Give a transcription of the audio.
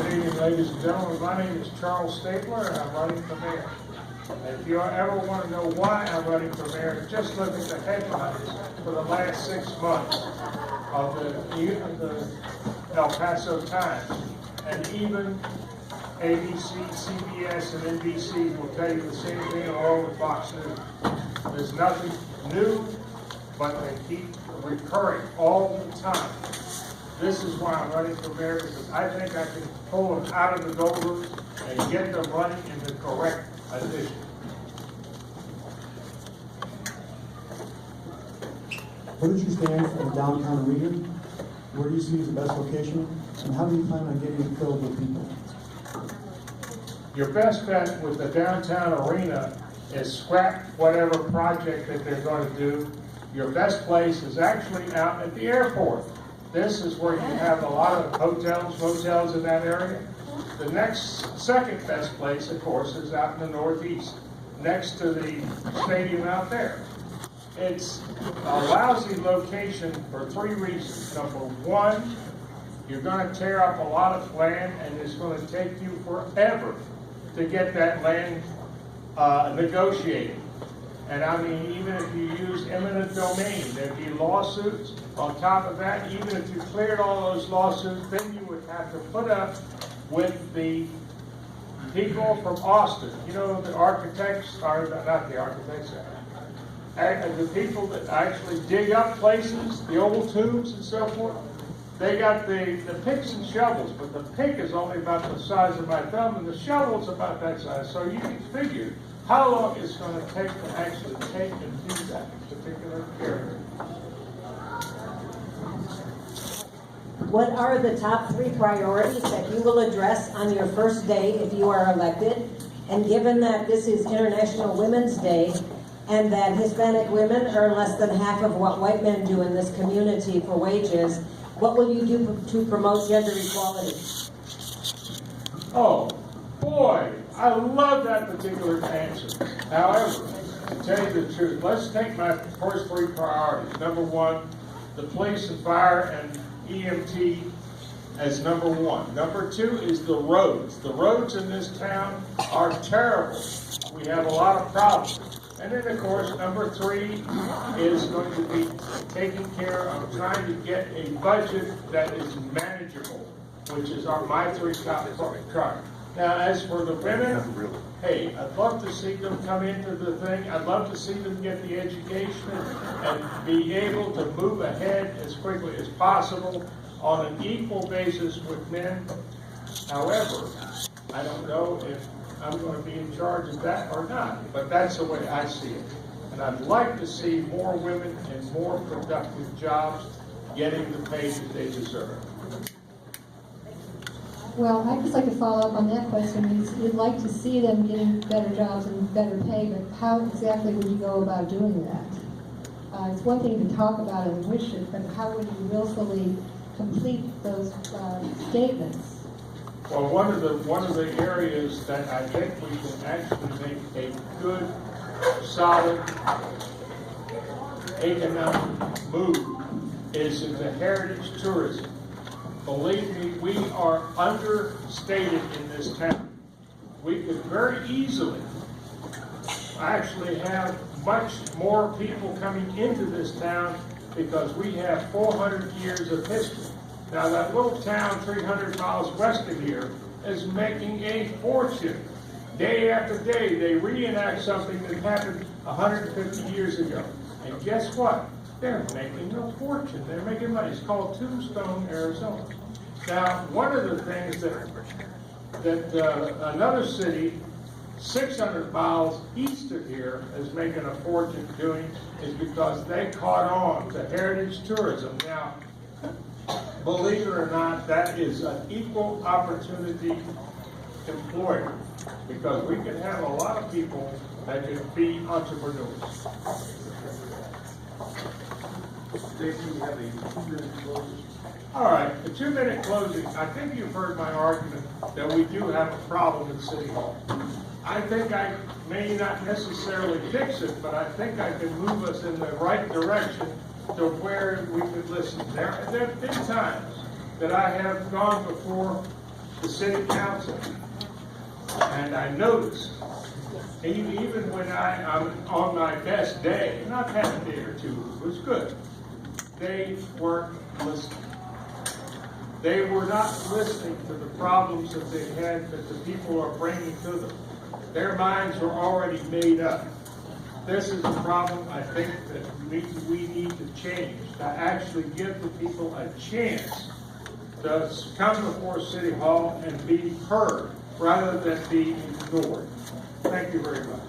evening, ladies and gentlemen. My name is Charles Stapler, and I'm running for mayor. And if you ever want to know why I'm running for mayor, just look at the headlines for the last 6 months of the El Paso Times. And even ABC, CBS, and NBC will tell you the same thing along with Fox News. There's nothing new, but they keep recurring all the time. This is why I'm running for mayor, because I think I can pull them out of the doldrums and get them running in the correct edition. Where did you stand for the downtown arena? Where do you see as the best location? And how do you plan on getting it filled with people? Your best bet with the downtown arena is scrap whatever project that they're going to do. Your best place is actually out at the airport. This is where you have a lot of hotels, motels in that area. The second best place, of course, is out in the northeast, next to the stadium out there. It's a lousy location for 3 reasons. Number one, you're going to tear up a lot of land, and it's going to take you forever to get that land negotiated. And I mean, even if you use eminent domain, there'd be lawsuits. On top of that, even if you cleared all those lawsuits, then you would have to put up with the people from Austin. You know, the architects, or not the architects, the people that actually dig up places, the old tombs and so forth. They got the picks and shovels, but the pick is only about the size of my thumb, and the shovel's about that size. So you can figure how long it's going to take to actually take and do that particular area. What are the top 3 priorities that you will address on your first day if you are elected? And given that this is International Women's Day and that Hispanic women earn less than half of what white men do in this community for wages, what will you do to promote gender equality? Oh, boy, I love that particular answer. However, to tell you the truth, let's take my first 3 priorities. Number 1, the police and fire and EMT as number 1. Number 2 is the roads. The roads in this town are terrible. We have a lot of problems. And then, of course, number 3 is going to be taking care of trying to get a budget that is manageable, which is my 3 top priorities. Now, as for the women, hey, I'd love to see them come into the thing. I'd love to see them get the education and be able to move ahead as quickly as possible on an equal basis with men. However, I don't know if I'm going to be in charge of that or not, but that's the way I see it. And I'd like to see more women in more productive jobs getting the pay that they deserve. Well, I'd just like to follow up on that question. You'd like to see them getting better jobs and better pay, but how exactly would you go about doing that? It's one thing to talk about it and wish it, but how would you willfully complete those statements? Well, one of the areas that I think we can actually make a good, solid economic move is in the heritage tourism. Believe me, we are understated in this town. We could very easily actually have much more people coming into this town because we have 400 years of history. Now, that little town 300 miles west of here is making a fortune. Day after day, they reenact something that happened 150 years ago. And guess what? They're making a fortune. They're making money. It's called Tombstone, Arizona. Now, one of the things that another city 600 miles east of here is making a fortune doing is because they caught on to heritage tourism. Now, believe it or not, that is an equal opportunity employer because we can have a lot of people that can be entrepreneurs. Jason, you have a 2-minute closing. All right, the 2-minute closing. I think you've heard my argument that we do have a problem in City Hall. I think I may not necessarily fix it, but I think I can move us in the right direction to where we could listen. There have been times that I have gone before the city council. And I noticed, even when I'm on my best day, and I've had a day or two, it was good, they weren't listening. They were not listening to the problems that they had, that the people are bringing to them. Their minds were already made up. This is a problem I think that we need to change, to actually give the people a chance to come before City Hall and be heard rather than be ignored. Thank you very much.